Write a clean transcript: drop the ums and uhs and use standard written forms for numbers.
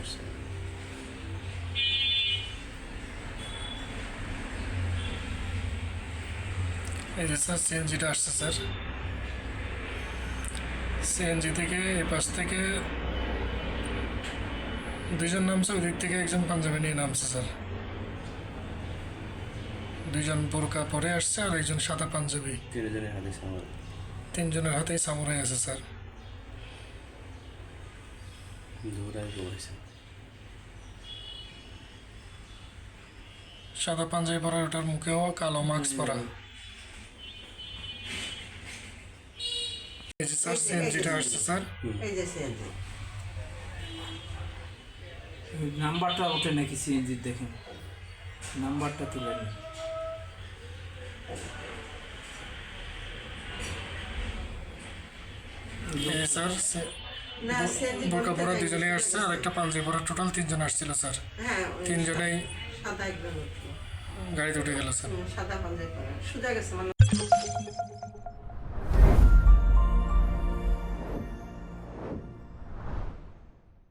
আসছে? এই যে স্যার সিএনজিটা আসছে স্যার। সিএনজি থেকে এই পাশ থেকে দুইজন নামছে, ওই দিক থেকে একজন পাঞ্জাবি নিয়ে নামছে স্যার। দুইজন বোরকা পরে আসছে আর একজন সাদা পাঞ্জাবি। তিনজনের হাতে সামার। তিনজনের হাতেই সামুরাই আছে স্যার। দৌড়ায় পড়েছে। সাদা পাঞ্জাবি পরা, ওটার মুখেও কালো মাস্ক পরা। এই যে স্যার সিএনজিটা আসছে স্যার। এই যে সিএনজি নাম্বারটা ওঠে নাকি সিএনজির, দেখেন নাম্বারটা তুলে নিন। এই যে স্যার না সিএনজি বোরকা পরা দুজনেই আসছে আর একটা পাঞ্জাবি পরা, টোটাল তিনজন আসছিল স্যার। হ্যাঁ তিনজনেই সাদা একদম গাড়িতে উঠে গেল স্যার। সাদা পাঞ্জাবি পরা সোজা গেছে মানে